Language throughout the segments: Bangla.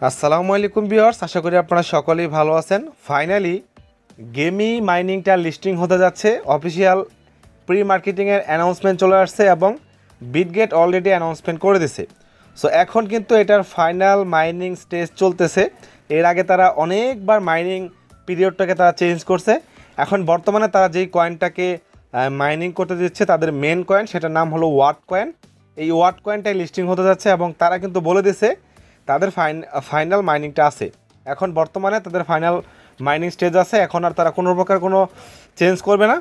আসসালামু আলাইকুম ভিউয়ার্স, আশা করি আপনারা সকলেই ভালো আছেন। ফাইনালি গেমি মাইনিংটা লিস্টিং হতে যাচ্ছে। অফিসিয়াল প্রি মার্কেটিংয়ের অ্যানাউন্সমেন্ট চলে আসছে এবং বিটগেট অলরেডি অ্যানাউন্সমেন্ট করে দিছে। সো এখন কিন্তু এটার ফাইনাল মাইনিং স্টেজ চলতেছে। এর আগে তারা অনেকবার মাইনিং পিরিয়ডটাকে তারা চেঞ্জ করছে। এখন বর্তমানে তারা যেই কয়েনটাকে মাইনিং করতে দিচ্ছে তাদের মেন কয়েন, সেটার নাম হলো ওয়াট কয়েন। এই ওয়াট কয়েনটাই লিস্টিং হতে যাচ্ছে এবং তারা কিন্তু বলে দিছে তাদের ফাইনাল মাইনিংটা আছে। এখন বর্তমানে তাদের ফাইনাল মাইনিং স্টেজ আছে, এখন আর তারা কোনো প্রকার কোনো চেঞ্জ করবে না।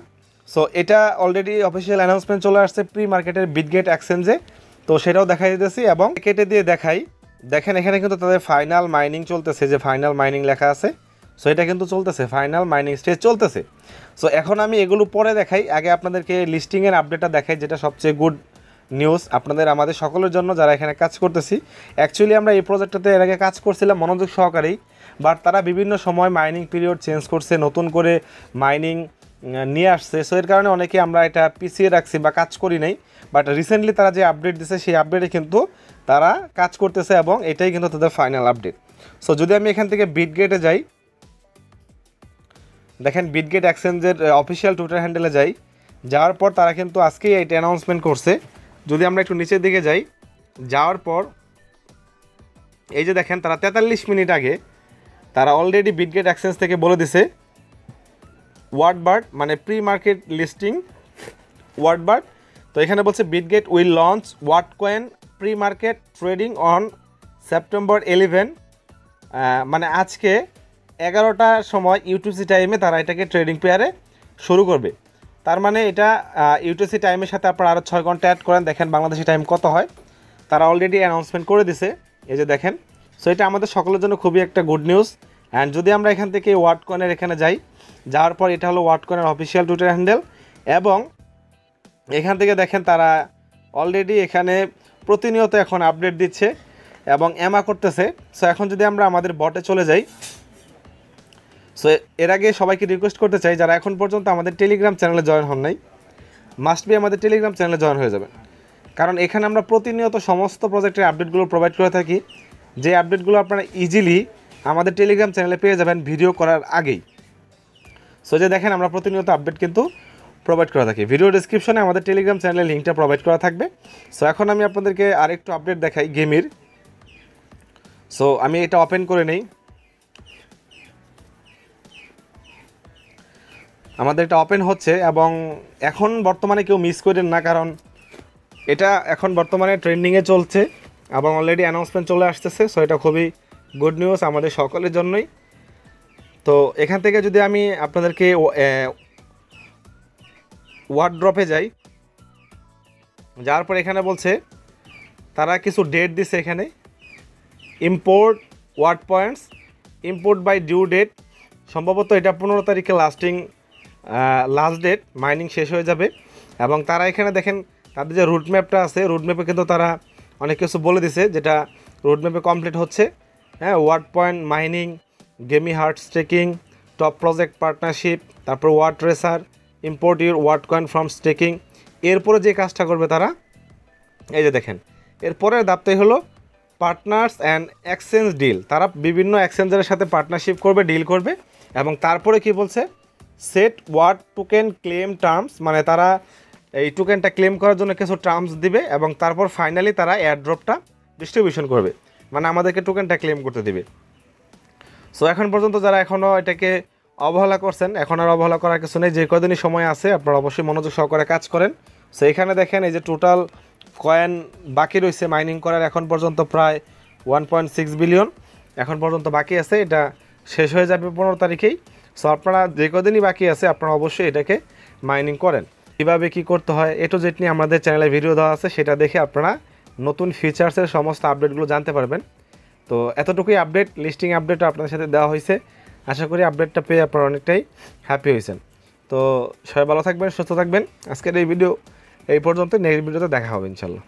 সো এটা অলরেডি অফিসিয়াল অ্যানাউন্সমেন্ট চলে আসছে প্রি মার্কেটের বিটগেট এক্সচেঞ্জে। তো সেটাও দেখাই দিতেছি এবং কেটে দিয়ে দেখাই। দেখেন এখানে কিন্তু তাদের ফাইনাল মাইনিং চলতেছে, যে ফাইনাল মাইনিং লেখা আছে। সো এটা কিন্তু চলতেছে, ফাইনাল মাইনিং স্টেজ চলতেছে। সো এখন আমি এগুলো পরে দেখাই, আগে আপনাদেরকে লিস্টিংয়ের আপডেটটা দেখাই, যেটা সবচেয়ে গুড নিউজ আপনাদের আমাদের সকলের জন্য যারা এখানে কাজ করতেছি। অ্যাকচুয়ালি আমরা এই প্রজেক্টটাতে এর আগে কাজ করছিলাম মনোযোগ সহকারেই, বাট তারা বিভিন্ন সময় মাইনিং পিরিয়ড চেঞ্জ করছে, নতুন করে মাইনিং নিয়ে আসছে। সো এর কারণে অনেকে আমরা এটা পিছিয়ে রাখছি বা কাজ করি নাই। বাট রিসেন্টলি তারা যে আপডেট দিছে সেই আপডেটে কিন্তু তারা কাজ করতেছে এবং এটাই কিন্তু তাদের ফাইনাল আপডেট। সো যদি আমি এখান থেকে বিটগেটে যাই, দেখেন বিটগেট এক্সচেঞ্জের অফিসিয়াল টুইটার হ্যান্ডেলে যাই, যাওয়ার পর তারা কিন্তু আজকেই এটা অ্যানাউন্সমেন্ট করছে। যদি আমরা একটু নিচের দিকে যাই, যাওয়ার পর এই যে দেখেন তারা 43 মিনিট আগে তারা অলরেডি বিটগেট এক্সচেঞ্জ থেকে বলে দিছে ওয়ার্ডবার্ড মানে প্রি মার্কেট লিস্টিং ওয়ার্ডবার্ড। তো এখানে বলছে বিটগেট উইল লঞ্চ ওয়াট coin pre market trading on September 11, মানে আজকে 11টার সময় ইউটিসি টাইমে তারা এটাকে ট্রেডিং পেয়ারে শুরু করবে। তার মানে এটা ইউটিসি টাইমের সাথে আপনারা আরও 6 ঘন্টা অ্যাড করেন, দেখেন বাংলাদেশি টাইম কত হয়। তারা অলরেডি অ্যানাউন্সমেন্ট করে দিছে, এই যে দেখেন। সো এটা আমাদের সকলের জন্য খুবই একটা গুড নিউজ। অ্যান্ড যদি আমরা এখান থেকে ওয়াট কয়েনের এখানে যাই, যাওয়ার পর এটা হলো ওয়াট কয়েনের অফিসিয়াল টুইটার হ্যান্ডেল এবং এখান থেকে দেখেন তারা অলরেডি এখানে প্রতিনিয়ত এখন আপডেট দিচ্ছে এবং এমা করতেছে। সো এখন যদি আমরা আমাদের বটে চলে যাই, সো এর আগে সবাইকে রিকোয়েস্ট করতে চাই যারা এখন পর্যন্ত আমাদের টেলিগ্রাম চ্যানেলে জয়েন হন নাই, মাস্ট বি আমাদের টেলিগ্রাম চ্যানেলে জয়েন হয়ে যাবেন। কারণ এখানে আমরা প্রতিনিয়ত সমস্ত প্রজেক্টের আপডেটগুলো প্রোভাইড করে থাকি, যে আপডেটগুলো আপনারা ইজিলি আমাদের টেলিগ্রাম চ্যানেলে পেয়ে যাবেন ভিডিও করার আগেই। সো যে দেখেন আমরা প্রতিনিয়ত আপডেট কিন্তু প্রোভাইড করে থাকি। ভিডিও ডিসক্রিপশনে আমাদের টেলিগ্রাম চ্যানেলের লিঙ্কটা প্রোভাইড করা থাকবে। সো এখন আমি আপনাদেরকে আরেকটু আপডেট দেখাই গেমির। সো আমি এটা ওপেন করে নেই, আমাদের এটা ওপেন হচ্ছে এবং এখন বর্তমানে কেউ মিস করেন না, কারণ এটা এখন বর্তমানে ট্রেন্ডিংয়ে চলছে এবং অলরেডি অ্যানাউন্সমেন্ট চলে আসতেছে। সো এটা খুবই গুড নিউজ আমাদের সকলের জন্যই। তো এখান থেকে যদি আমি আপনাদেরকে ওয়ার্ড ড্রপে যাই, যাওয়ার পর এখানে বলছে তারা কিছু ডেট দিছে এখানে, import word points import by due date. সম্ভবত এটা 15 তারিখে লাস্ট ডেট, মাইনিং শেষ হয়ে যাবে। এবং তারা এখানে দেখেন তাদের যে রুট ম্যাপটা আছে, রুট ম্যাপে কিন্তু তারা অনেক কিছু বলে দিছে যেটা রুট ম্যাপে কমপ্লিট হচ্ছে। হ্যাঁ, ওয়ার্ড পয়েন্ট মাইনিং, গেমি হার্ট স্টেকিং, টপ প্রজেক্ট পার্টনারশিপ, তারপর world tracer, import your world coin from staking. এরপরে যে কাজটা করবে তারা, এই যে দেখেন এরপরের ধাপটাই হলো পার্টনার্স অ্যান্ড এক্সচেঞ্জ ডিল। তারা বিভিন্ন এক্সচেঞ্জারের সাথে পার্টনারশিপ করবে, ডিল করবে এবং তারপরে কি বলছে set word token claim terms, মানে তারা এই টোকেনটা ক্লেম করার জন্য কিছু টার্মস দিবে এবং তারপর ফাইনালি তারা এয়ারড্রপটা ডিস্ট্রিবিউশন করবে, মানে আমাদেরকে টোকেনটা ক্লেম করতে দিবে। সো এখন পর্যন্ত যারা এখনও এটাকে অবহেলা করছেন, এখন আর অবহেলা করার কিছু নেই, যে কদিনই সময় আছে আপনারা অবশ্যই মনোযোগ সহকারে কাজ করেন। সো এখানে দেখেন এই যে টোটাল কয়েন বাকি রয়েছে মাইনিং করার, এখন পর্যন্ত প্রায় 1.6 বিলিয়ন এখন পর্যন্ত বাকি আছে। এটা শেষ হয়ে যাবে 15 তারিখেই। সো আপনারা যে কদিনই বাকি আছে আপনারা অবশ্যই এটাকে মাইনিং করেন। কীভাবে কী করতে হয় এ টু জেড নিয়ে আমাদের চ্যানেলে ভিডিও দেওয়া আছে, সেটা দেখে আপনারা নতুন ফিচার্সের সমস্ত আপডেটগুলো জানতে পারবেন। তো এতটুকুই আপডেট, লিস্টিং আপডেটও আপনাদের সাথে দেওয়া হয়েছে। আশা করি আপডেটটা পেয়ে আপনারা অনেকটাই হ্যাপি হয়েছেন। তো সবাই ভালো থাকবেন, সুস্থ থাকবেন। আজকের এই ভিডিও এই পর্যন্ত, নেক্সট ভিডিওতে দেখা হবে ইনশাল্লাহ।